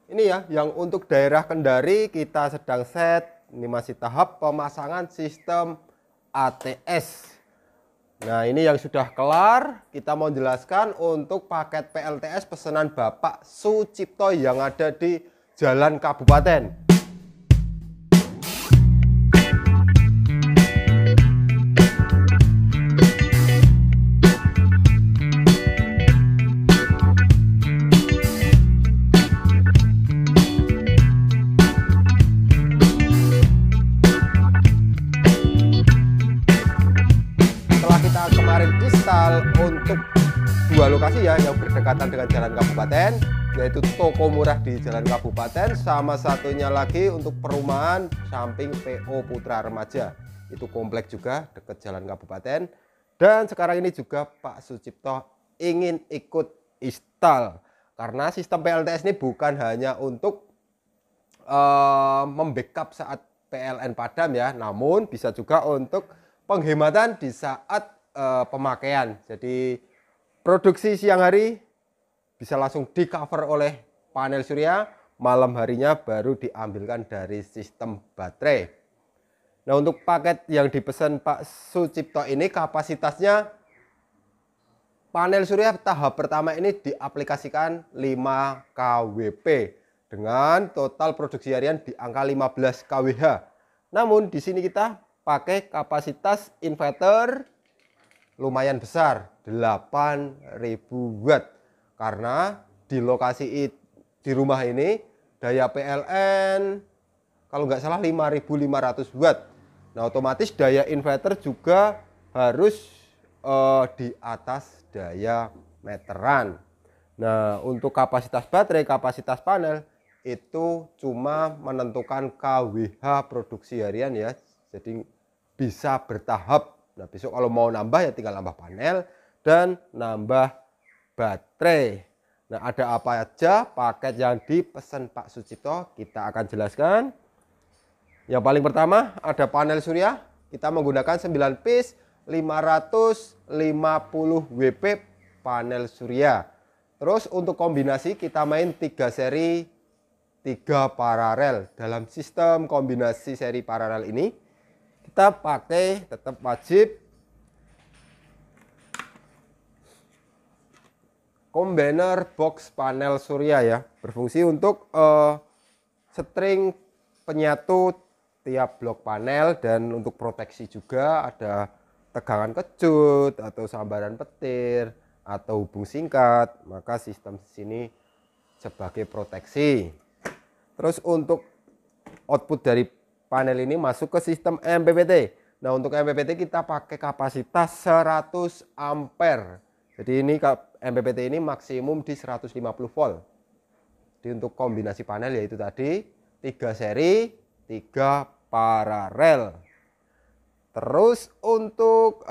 ini ya, yang untuk daerah Kendari kita sedang set. Ini masih tahap pemasangan sistem ATS. Nah, ini yang sudah kelar. Kita mau jelaskan untuk paket PLTS pesanan Bapak Sucipto yang ada di Jalan Kabupaten. Kemarin install untuk dua lokasi ya yang berdekatan dengan Jalan Kabupaten, yaitu toko murah di Jalan Kabupaten, sama satunya lagi untuk perumahan samping PO Putra Remaja, itu komplek juga dekat Jalan Kabupaten. Dan sekarang ini juga Pak Sucipto ingin ikut install karena sistem PLTS ini bukan hanya untuk membackup saat PLN padam ya, namun bisa juga untuk penghematan di saat pemakaian. Jadi produksi siang hari bisa langsung di cover oleh panel surya, malam harinya baru diambilkan dari sistem baterai. Nah, untuk paket yang dipesan Pak Sucipto ini kapasitasnya panel surya tahap pertama ini diaplikasikan 5 kWp dengan total produksi harian di angka 15 kWh. Namun di sini kita pakai kapasitas inverter lumayan besar, 8000 watt, karena di lokasi di rumah ini daya PLN kalau nggak salah 5500 watt. Nah, otomatis daya inverter juga harus di atas daya meteran. Nah, untuk kapasitas baterai, kapasitas panel itu cuma menentukan kWh produksi harian ya, jadi bisa bertahap. Nah, besok kalau mau nambah ya tinggal nambah panel dan nambah baterai. Nah, ada apa aja paket yang dipesan Pak Sucipto, kita akan jelaskan. Yang paling pertama ada panel surya, kita menggunakan 9 piece 550 WP panel surya. Terus untuk kombinasi kita main 3 seri 3 paralel. Dalam sistem kombinasi seri paralel ini kita pakai tetap wajib combiner box panel surya ya, berfungsi untuk string penyatu tiap blok panel, dan untuk proteksi juga ada tegangan kecut atau sambaran petir atau hubung singkat, maka sistem sini sebagai proteksi. Terus untuk output dari panel ini masuk ke sistem MPPT. Nah, untuk MPPT kita pakai kapasitas 100 ampere. Jadi ini MPPT ini maksimum di 150 volt. Jadi untuk kombinasi panel yaitu tadi 3 seri 3 paralel. Terus untuk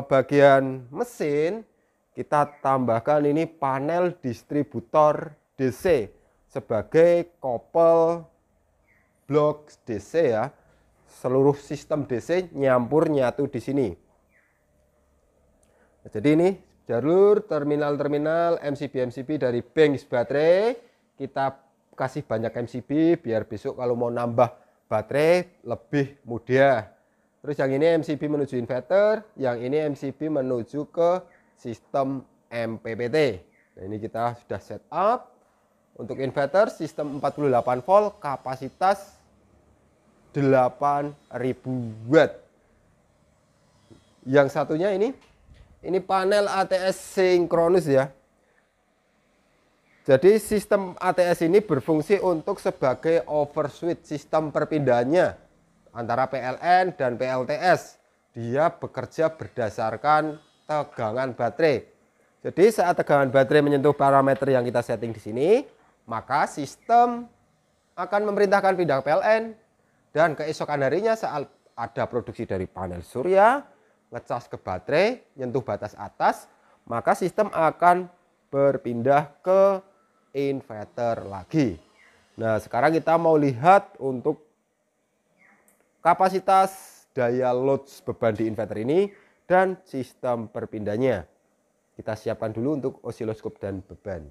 bagian mesin kita tambahkan ini panel distributor DC sebagai kopel blok DC ya. Seluruh sistem DC nyampur nyatu di sini. Nah, jadi ini jalur terminal-terminal MCB dari bank baterai, kita kasih banyak MCB biar besok kalau mau nambah baterai lebih mudah. Terus yang ini MCB menuju inverter, yang ini MCB menuju ke sistem MPPT. Nah, ini kita sudah set up. Untuk inverter sistem 48 volt kapasitas 8000 watt. Yang satunya ini panel ATS sinkronus ya. Jadi sistem ATS ini berfungsi untuk sebagai overswitch sistem perpindahannya antara PLN dan PLTS. Dia bekerja berdasarkan tegangan baterai. Jadi saat tegangan baterai menyentuh parameter yang kita setting di sini, maka sistem akan memerintahkan pindah PLN, dan keesokan harinya saat ada produksi dari panel surya, ngecas ke baterai, nyentuh batas atas, maka sistem akan berpindah ke inverter lagi. Nah, sekarang kita mau lihat untuk kapasitas daya load beban di inverter ini dan sistem perpindahnya. Kita siapkan dulu untuk osiloskop dan beban.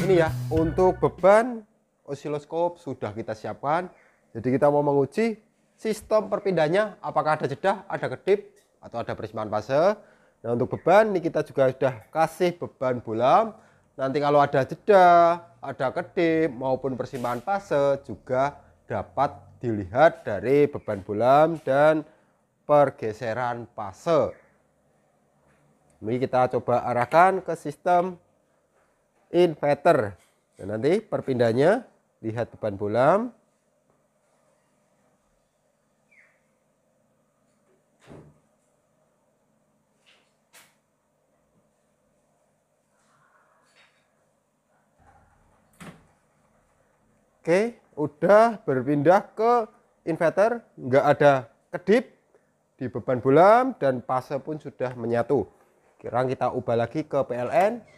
Ini ya, untuk beban osiloskop sudah kita siapkan. Jadi kita mau menguji sistem perpindahannya, apakah ada jeda, ada kedip, atau ada persimpangan fase. Nah, untuk beban ini kita juga sudah kasih beban bulam. Nanti kalau ada jeda, ada kedip maupun persimpangan fase juga dapat dilihat dari beban bulam dan pergeseran fase. Ini kita coba arahkan ke sistem inverter. Dan nanti perpindahannya lihat beban bulam. Oke, udah berpindah ke inverter, nggak ada kedip di beban bulam dan fase pun sudah menyatu. Sekarang kita ubah lagi ke PLN.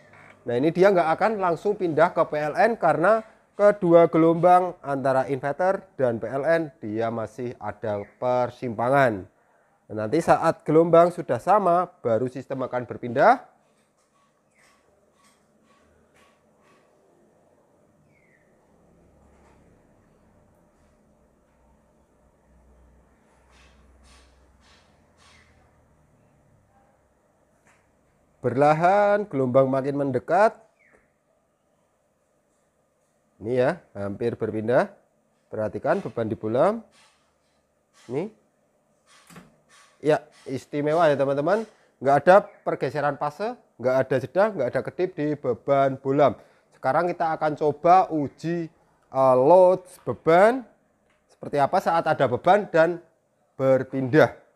Nah, ini dia nggak akan langsung pindah ke PLN karena kedua gelombang antara inverter dan PLN dia masih ada persimpangan. Nah, nanti saat gelombang sudah sama baru sistem akan berpindah. Perlahan gelombang makin mendekat. Ini ya, hampir berpindah. Perhatikan beban di bulam. Ini. Ya, istimewa ya teman-teman. Nggak ada pergeseran fase, nggak ada jeda, nggak ada kedip di beban bulam. Sekarang kita akan coba uji load beban. Seperti apa saat ada beban dan berpindah.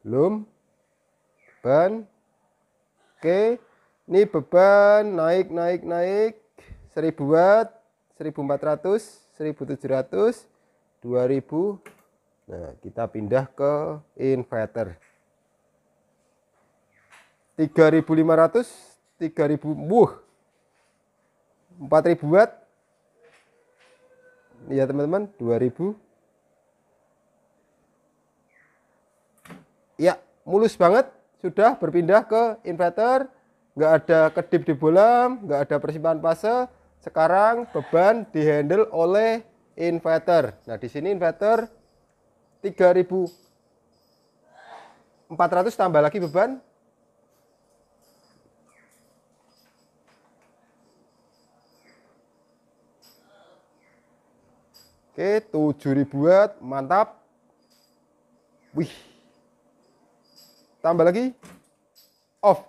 Belum beban. Oke, ini beban naik 1000 watt, 1400, 1700, 2000. Nah, kita pindah ke inverter 3500, 3000, 4000 watt. Ya teman-teman, 2000. Ya, mulus banget, sudah berpindah ke inverter, nggak ada kedip di bulam, nggak ada persimpangan fase. Sekarang beban dihandle oleh inverter. Nah, di sini inverter 3400 tambah lagi beban. Oke, 7000 watt, mantap. Wih. Tambah lagi, off.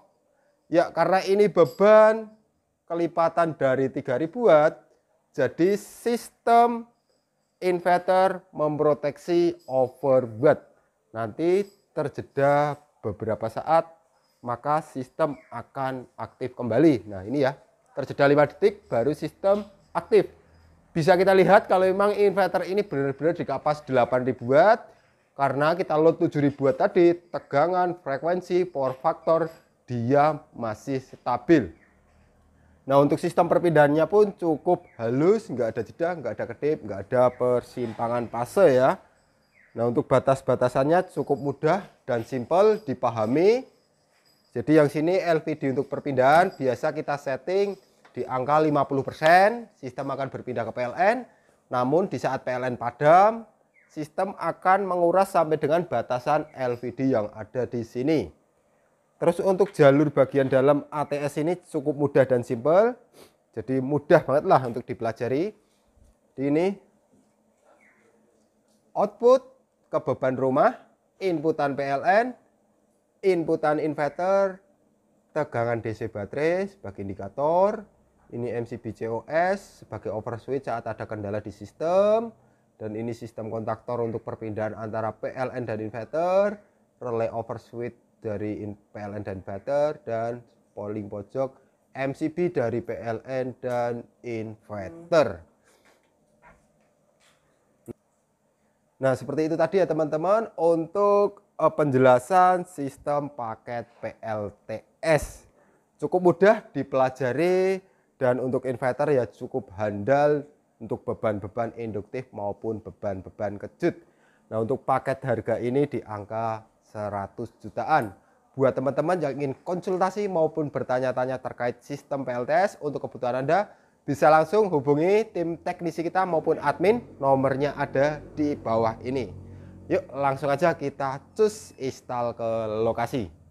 Ya, karena ini beban kelipatan dari 3000 watt, jadi sistem inverter memproteksi overwatt. Nanti terjeda beberapa saat, maka sistem akan aktif kembali. Nah, ini ya, terjeda 5 detik baru sistem aktif. Bisa kita lihat kalau memang inverter ini benar-benar dikapas 8000 watt. Karena kita load 7000 watt tadi, tegangan, frekuensi, power factor dia masih stabil. Nah, untuk sistem perpindahannya pun cukup halus, nggak ada jeda, nggak ada kedip, nggak ada persimpangan fase ya. Nah, untuk batas-batasannya cukup mudah dan simpel dipahami. Jadi yang sini LVD untuk perpindahan biasa kita setting di angka 50%, sistem akan berpindah ke PLN. Namun di saat PLN padam, sistem akan menguras sampai dengan batasan LVD yang ada di sini. Terus untuk jalur bagian dalam ATS ini cukup mudah dan simpel. Jadi mudah banget lah untuk dipelajari. Ini output ke beban rumah, inputan PLN, inputan inverter, tegangan DC baterai sebagai indikator. Ini MCB COS sebagai overswitch saat ada kendala di sistem. Dan ini sistem kontaktor untuk perpindahan antara PLN dan inverter, relay overswitch dari PLN dan inverter, dan polling pojok MCB dari PLN dan inverter. Nah, seperti itu tadi ya teman-teman untuk penjelasan sistem paket PLTS. Cukup mudah dipelajari dan untuk inverter ya cukup handal untuk beban-beban induktif maupun beban-beban kejut. Nah, untuk paket harga ini di angka 100 jutaan. Buat teman-teman yang ingin konsultasi maupun bertanya-tanya terkait sistem PLTS untuk kebutuhan Anda, bisa langsung hubungi tim teknisi kita maupun admin, nomornya ada di bawah ini. Yuk langsung aja kita cus install ke lokasi.